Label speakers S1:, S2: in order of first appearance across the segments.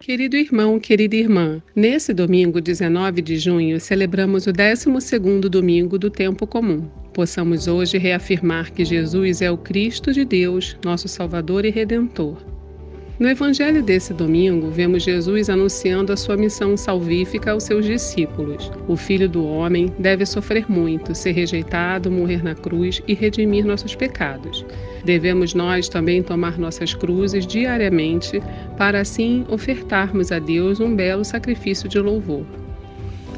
S1: Querido irmão, querida irmã, nesse domingo, 19 de junho, celebramos o 12º domingo do tempo comum. Possamos hoje reafirmar que Jesus é o Cristo de Deus, nosso Salvador e Redentor. No evangelho desse domingo, vemos Jesus anunciando a sua missão salvífica aos seus discípulos. O Filho do Homem deve sofrer muito, ser rejeitado, morrer na cruz e redimir nossos pecados. Devemos nós também tomar nossas cruzes diariamente, para assim ofertarmos a Deus um belo sacrifício de louvor.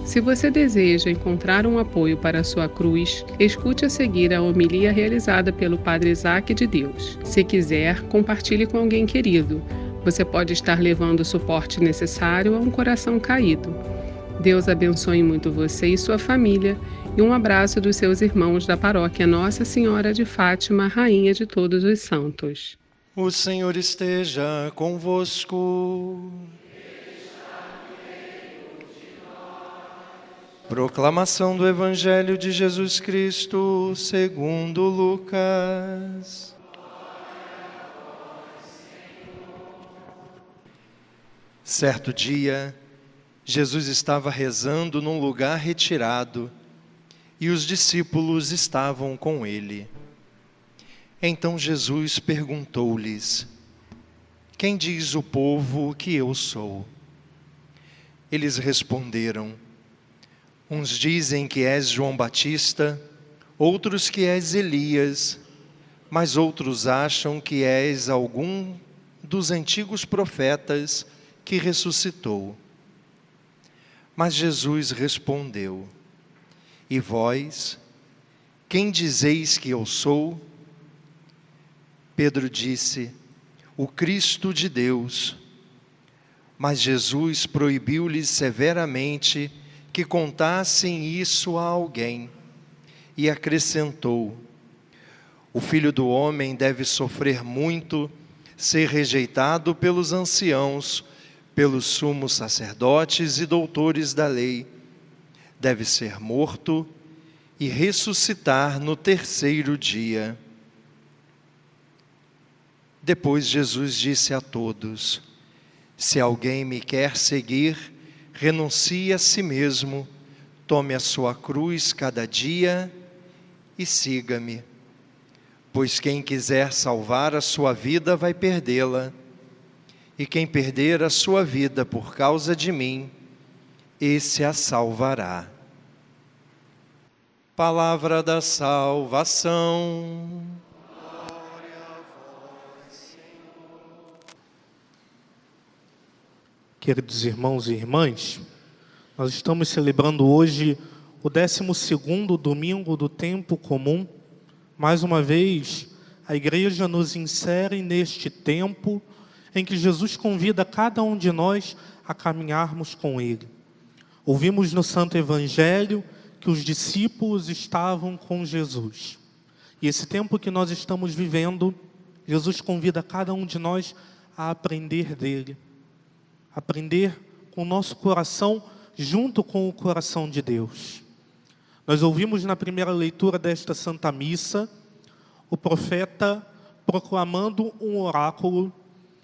S1: Se você deseja encontrar um apoio para a sua cruz, escute a seguir a homilia realizada pelo Padre Isaac de Deus. Se quiser, compartilhe com alguém querido. Você pode estar levando o suporte necessário a um coração caído. Deus abençoe muito você e sua família, e um abraço dos seus irmãos da paróquia Nossa Senhora de Fátima, Rainha de Todos os Santos.
S2: O Senhor esteja convosco. Proclamação do Evangelho de Jesus Cristo, segundo Lucas. Certo dia, Jesus estava rezando num lugar retirado e os discípulos estavam com ele. Então Jesus perguntou-lhes: quem diz o povo que eu sou? Eles responderam: uns dizem que és João Batista, outros que és Elias, mas outros acham que és algum dos antigos profetas que ressuscitou. Mas Jesus respondeu: e vós, quem dizeis que eu sou? Pedro disse: o Cristo de Deus. Mas Jesus proibiu-lhes severamente que contassem isso a alguém, e acrescentou: o Filho do Homem deve sofrer muito, ser rejeitado pelos anciãos, pelos sumos sacerdotes e doutores da lei, deve ser morto e ressuscitar no terceiro dia. Depois Jesus disse a todos: se alguém me quer seguir, renuncie a si mesmo, tome a sua cruz cada dia e siga-me. Pois quem quiser salvar a sua vida vai perdê-la, e quem perder a sua vida por causa de mim, esse a salvará. Palavra da salvação.
S3: Queridos irmãos e irmãs, nós estamos celebrando hoje o 12º domingo do tempo comum. Mais uma vez, a igreja nos insere neste tempo em que Jesus convida cada um de nós a caminharmos com Ele. Ouvimos no Santo Evangelho que os discípulos estavam com Jesus. E esse tempo que nós estamos vivendo, Jesus convida cada um de nós a aprender dele. Aprender com o nosso coração junto com o coração de Deus. Nós ouvimos na primeira leitura desta Santa Missa o profeta proclamando um oráculo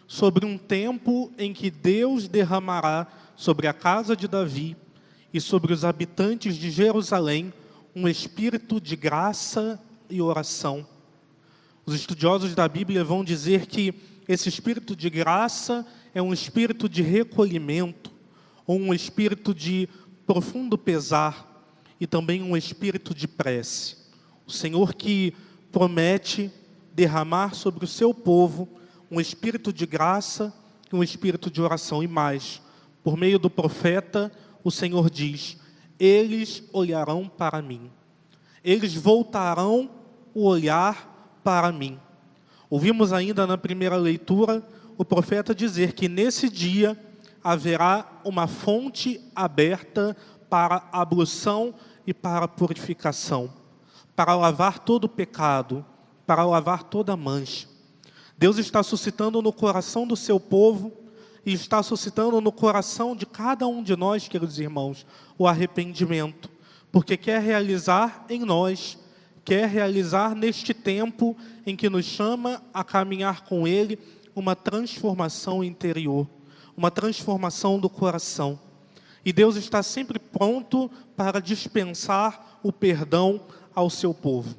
S3: sobre um tempo em que Deus derramará sobre a casa de Davi e sobre os habitantes de Jerusalém um espírito de graça e oração. Os estudiosos da Bíblia vão dizer que esse espírito de graça é um espírito de recolhimento, ou um espírito de profundo pesar, e também um espírito de prece. O Senhor que promete derramar sobre o seu povo um espírito de graça e um espírito de oração. E mais, por meio do profeta, o Senhor diz: eles olharão para mim. Eles voltarão o olhar para mim. Ouvimos ainda na primeira leitura o profeta dizer que nesse dia haverá uma fonte aberta para ablução e para purificação, para lavar todo o pecado, para lavar toda mancha. Deus está suscitando no coração do seu povo e está suscitando no coração de cada um de nós, queridos irmãos, o arrependimento, porque quer realizar em nós, quer realizar neste tempo em que nos chama a caminhar com Ele uma transformação interior, uma transformação do coração. E Deus está sempre pronto para dispensar o perdão ao seu povo.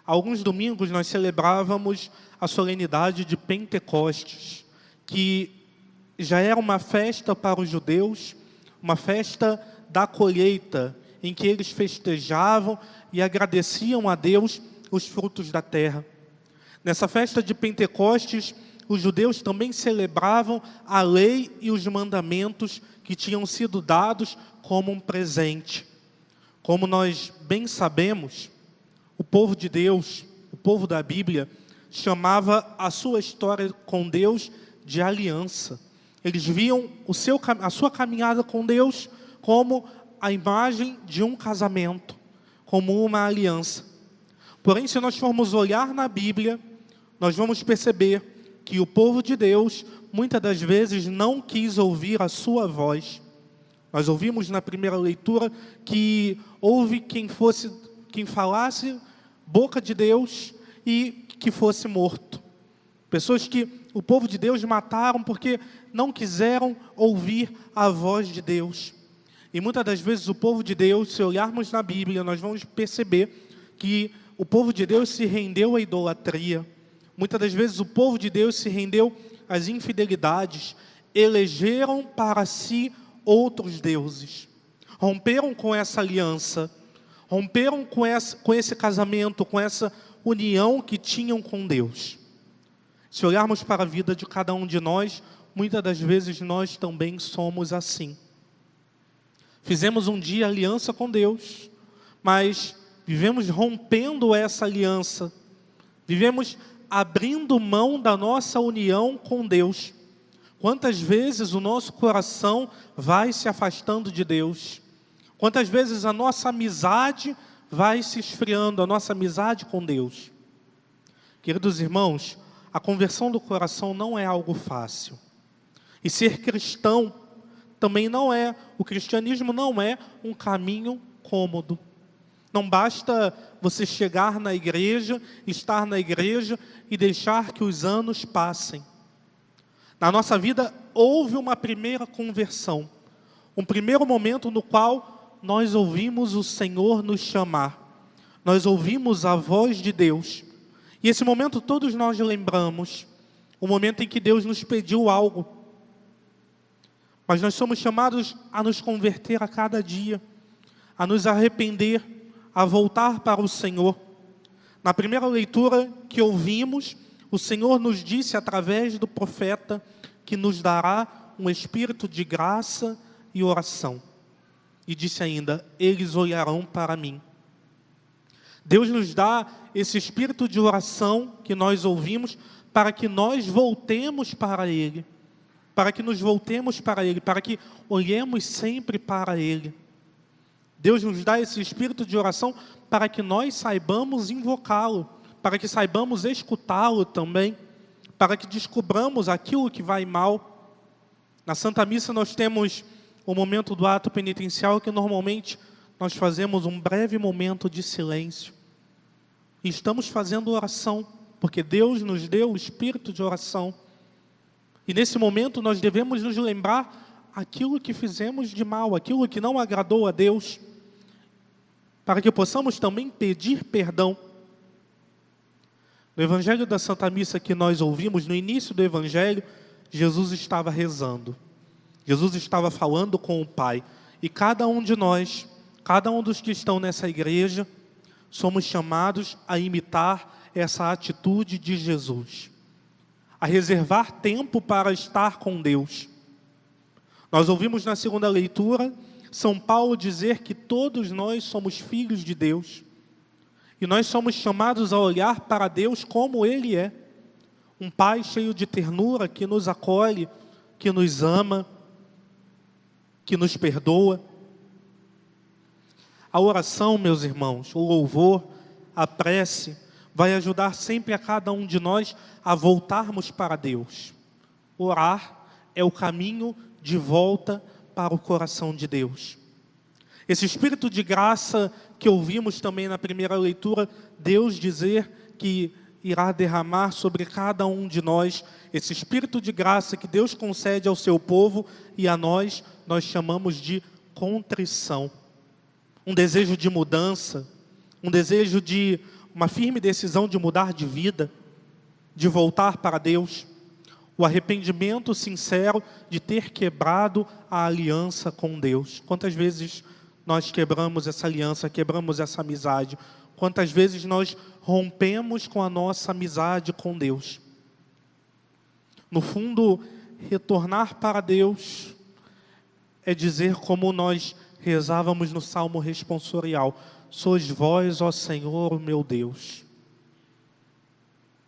S3: Há alguns domingos nós celebrávamos a solenidade de Pentecostes, que já era uma festa para os judeus, uma festa da colheita, em que eles festejavam e agradeciam a Deus os frutos da terra. Nessa festa de Pentecostes, os judeus também celebravam a lei e os mandamentos que tinham sido dados como um presente. Como nós bem sabemos, o povo de Deus, o povo da Bíblia, chamava a sua história com Deus de aliança. Eles viam a sua caminhada com Deus como a imagem de um casamento, como uma aliança. Porém, se nós formos olhar na Bíblia, nós vamos perceber que o povo de Deus, muitas das vezes, não quis ouvir a sua voz. Nós ouvimos na primeira leitura que houve quem falasse boca de Deus e que fosse morto. Pessoas que o povo de Deus mataram porque não quiseram ouvir a voz de Deus. E muitas das vezes o povo de Deus, se olharmos na Bíblia, nós vamos perceber que o povo de Deus se rendeu à idolatria. Muitas das vezes o povo de Deus se rendeu às infidelidades, elegeram para si outros deuses, romperam com essa aliança, romperam com esse casamento, com essa união que tinham com Deus. Se olharmos para a vida de cada um de nós, muitas das vezes nós também somos assim. Fizemos um dia aliança com Deus, mas vivemos rompendo essa aliança, vivemos abrindo mão da nossa união com Deus. Quantas vezes o nosso coração vai se afastando de Deus? Quantas vezes a nossa amizade vai se esfriando, a nossa amizade com Deus? Queridos irmãos, a conversão do coração não é algo fácil. E ser cristão também não é, o cristianismo não é um caminho cômodo. Não basta você chegar na igreja, estar na igreja e deixar que os anos passem. Na nossa vida houve uma primeira conversão, um primeiro momento no qual nós ouvimos o Senhor nos chamar, nós ouvimos a voz de Deus. E esse momento todos nós lembramos, o momento em que Deus nos pediu algo. Mas nós somos chamados a nos converter a cada dia, a nos arrepender, a voltar para o Senhor. Na primeira leitura que ouvimos, o Senhor nos disse através do profeta que nos dará um espírito de graça e oração. E disse ainda, eles olharão para mim. Deus nos dá esse espírito de oração que nós ouvimos para que nós voltemos para Ele. Para que nos voltemos para Ele, para que olhemos sempre para Ele. Deus nos dá esse espírito de oração para que nós saibamos invocá-lo, para que saibamos escutá-lo também, para que descobramos aquilo que vai mal. Na Santa Missa nós temos o momento do ato penitencial que normalmente nós fazemos um breve momento de silêncio. E estamos fazendo oração, porque Deus nos deu o espírito de oração. E nesse momento nós devemos nos lembrar aquilo que fizemos de mal, aquilo que não agradou a Deus, para que possamos também pedir perdão. No Evangelho da Santa Missa que nós ouvimos, no início do Evangelho, Jesus estava rezando. Jesus estava falando com o Pai. E cada um de nós, cada um dos que estão nessa igreja, somos chamados a imitar essa atitude de Jesus. A reservar tempo para estar com Deus. Nós ouvimos na segunda leitura São Paulo dizer que todos nós somos filhos de Deus. E nós somos chamados a olhar para Deus como Ele é. Um Pai cheio de ternura, que nos acolhe, que nos ama, que nos perdoa. A oração, meus irmãos, o louvor, a prece, vai ajudar sempre a cada um de nós a voltarmos para Deus. Orar é o caminho de volta para o coração de Deus. Esse espírito de graça que ouvimos também na primeira leitura, Deus dizer que irá derramar sobre cada um de nós esse espírito de graça que Deus concede ao seu povo, e a nós chamamos de contrição. Um desejo de mudança, um desejo de uma firme decisão de mudar de vida, de voltar para Deus. O arrependimento sincero de ter quebrado a aliança com Deus. Quantas vezes nós quebramos essa aliança, quebramos essa amizade? Quantas vezes nós rompemos com a nossa amizade com Deus? No fundo, retornar para Deus é dizer, como nós rezávamos no Salmo responsorial: sois vós, ó Senhor, o meu Deus.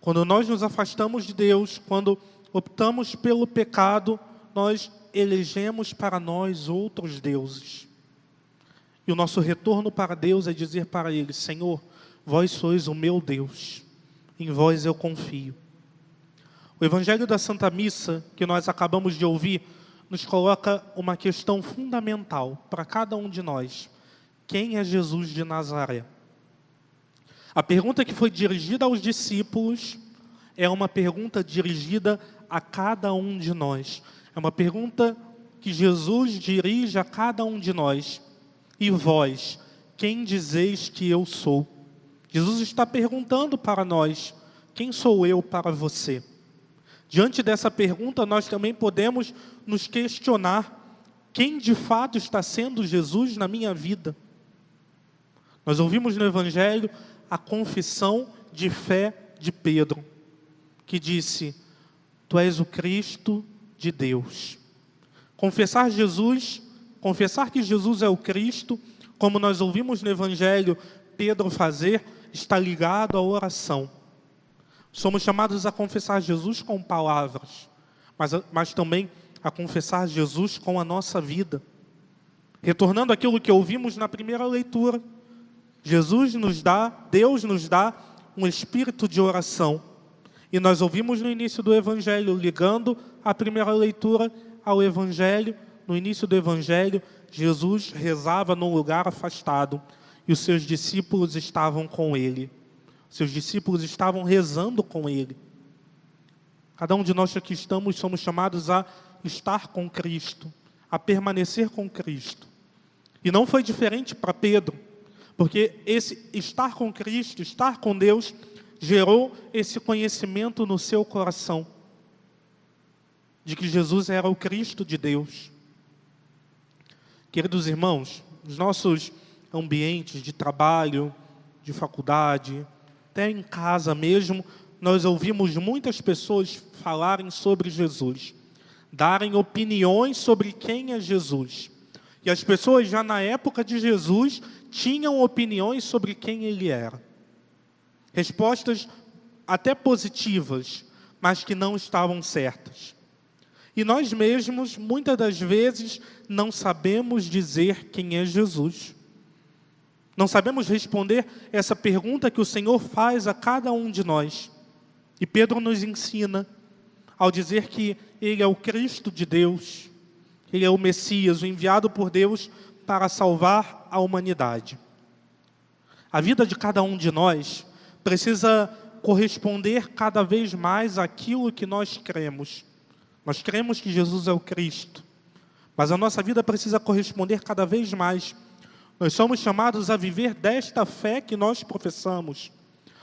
S3: Quando nós nos afastamos de Deus, quando optamos pelo pecado, nós elegemos para nós outros deuses. E o nosso retorno para Deus é dizer para Ele: Senhor, vós sois o meu Deus, em vós eu confio. O Evangelho da Santa Missa, que nós acabamos de ouvir, nos coloca uma questão fundamental para cada um de nós: quem é Jesus de Nazaré? A pergunta que foi dirigida aos discípulos é uma pergunta dirigida a cada um de nós. É uma pergunta que Jesus dirige a cada um de nós. E vós, quem dizeis que eu sou? Jesus está perguntando para nós: quem sou eu para você? Diante dessa pergunta, nós também podemos nos questionar: quem de fato está sendo Jesus na minha vida? Nós ouvimos no Evangelho a confissão de fé de Pedro, que disse: Tu és o Cristo de Deus. Confessar que Jesus é o Cristo, como nós ouvimos no Evangelho Pedro fazer, está ligado à oração. Somos chamados a confessar Jesus com palavras, mas também a confessar Jesus com a nossa vida. Retornando àquilo que ouvimos na primeira leitura, Deus nos dá um espírito de oração. E nós ouvimos no início do Evangelho, ligando a primeira leitura ao Evangelho, no início do Evangelho, Jesus rezava num lugar afastado e os seus discípulos estavam com ele. Seus discípulos estavam rezando com ele. Cada um de nós que aqui estamos somos chamados a estar com Cristo, a permanecer com Cristo. E não foi diferente para Pedro, porque esse estar com Cristo, estar com Deus, gerou esse conhecimento no seu coração, de que Jesus era o Cristo de Deus. Queridos irmãos, nos nossos ambientes de trabalho, de faculdade, até em casa mesmo, nós ouvimos muitas pessoas falarem sobre Jesus, darem opiniões sobre quem é Jesus. E as pessoas já na época de Jesus tinham opiniões sobre quem ele era. Respostas até positivas, mas que não estavam certas. E nós mesmos, muitas das vezes, não sabemos dizer quem é Jesus. Não sabemos responder essa pergunta que o Senhor faz a cada um de nós. E Pedro nos ensina, ao dizer que Ele é o Cristo de Deus, Ele é o Messias, o enviado por Deus para salvar a humanidade. A vida de cada um de nós precisa corresponder cada vez mais àquilo que nós cremos. Nós cremos que Jesus é o Cristo, mas a nossa vida precisa corresponder cada vez mais. Nós somos chamados a viver desta fé que nós professamos.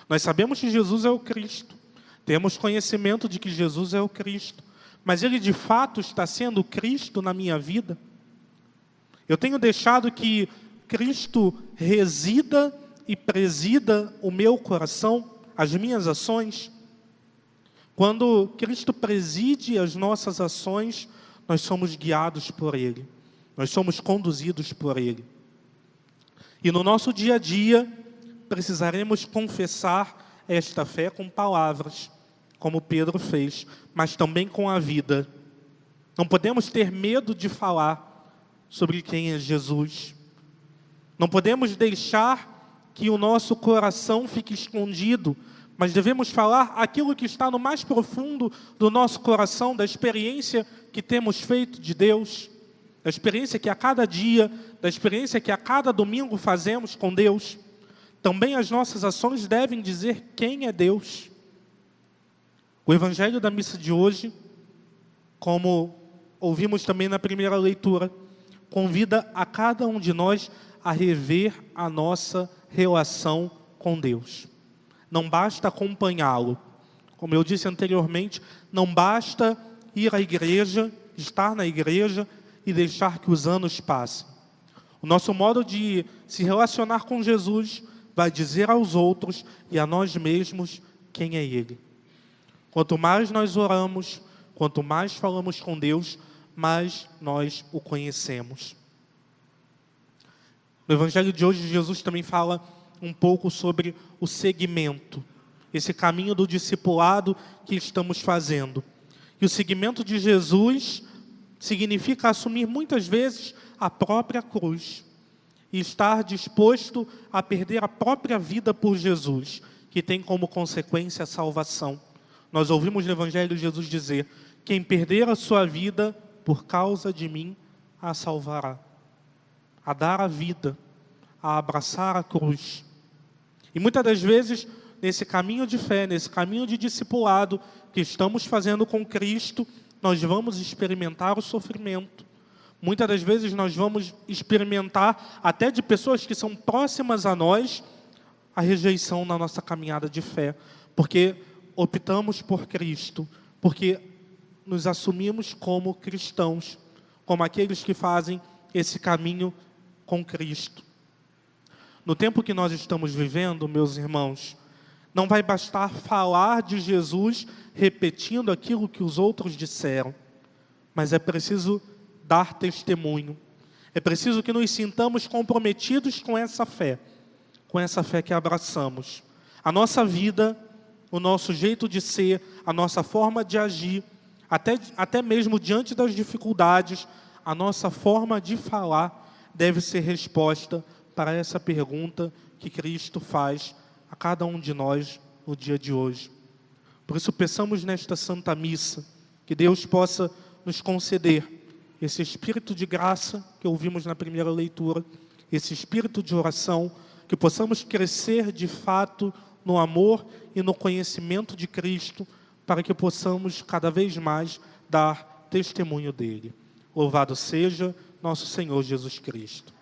S3: Nós sabemos que Jesus é o Cristo, temos conhecimento de que Jesus é o Cristo, mas Ele de fato está sendo Cristo na minha vida? Eu tenho deixado que Cristo resida e presida o meu coração, as minhas ações? Quando Cristo preside as nossas ações, nós somos guiados por Ele, nós somos conduzidos por Ele. E no nosso dia a dia, precisaremos confessar esta fé com palavras, como Pedro fez, mas também com a vida. Não podemos ter medo de falar sobre quem é Jesus. Não podemos deixar que o nosso coração fique escondido, mas devemos falar aquilo que está no mais profundo do nosso coração, da experiência que temos feito de Deus, da experiência que a cada dia, da experiência que a cada domingo fazemos com Deus. Também as nossas ações devem dizer quem é Deus. O Evangelho da missa de hoje, como ouvimos também na primeira leitura, convida a cada um de nós a rever a nossa relação com Deus. Não basta acompanhá-lo. Como eu disse anteriormente, não basta ir à igreja, estar na igreja e deixar que os anos passem. O nosso modo de se relacionar com Jesus vai dizer aos outros e a nós mesmos quem é Ele. Quanto mais nós oramos, quanto mais falamos com Deus, mais nós o conhecemos. No Evangelho de hoje, Jesus também fala um pouco sobre o seguimento, esse caminho do discipulado que estamos fazendo. E o seguimento de Jesus significa assumir muitas vezes a própria cruz e estar disposto a perder a própria vida por Jesus, que tem como consequência a salvação. Nós ouvimos no Evangelho Jesus dizer: quem perder a sua vida por causa de mim, a salvará. A dar a vida, a abraçar a cruz. E muitas das vezes, nesse caminho de fé, nesse caminho de discipulado que estamos fazendo com Cristo, nós vamos experimentar o sofrimento. Muitas das vezes nós vamos experimentar, até de pessoas que são próximas a nós, a rejeição na nossa caminhada de fé. Porque optamos por Cristo, porque nos assumimos como cristãos, como aqueles que fazem esse caminho com Cristo. No tempo que nós estamos vivendo, meus irmãos, não vai bastar falar de Jesus repetindo aquilo que os outros disseram, mas é preciso dar testemunho. É preciso que nos sintamos comprometidos com essa fé que abraçamos. A nossa vida, o nosso jeito de ser, a nossa forma de agir, até mesmo diante das dificuldades, a nossa forma de falar deve ser resposta para essa pergunta que Cristo faz a cada um de nós no dia de hoje. Por isso, peçamos nesta Santa Missa que Deus possa nos conceder esse espírito de graça que ouvimos na primeira leitura, esse espírito de oração, que possamos crescer de fato no amor e no conhecimento de Cristo, para que possamos cada vez mais dar testemunho dele. Louvado seja nosso Senhor Jesus Cristo.